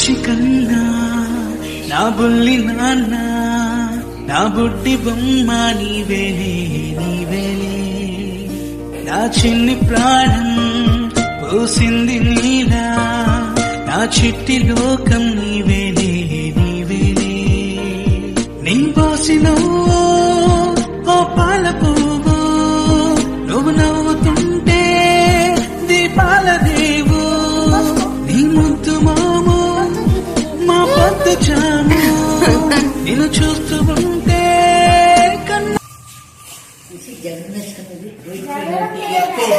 బుజ్జి కన్నా నా బుల్లి నాన్న నా బుడ్డి బొమ్మ నీవేలే నీవేలే నా చిన్ని ప్రాణం పోసింది నీలా నా చిట్టి లోకం నీవేలే నీవేలే నీ పోసిన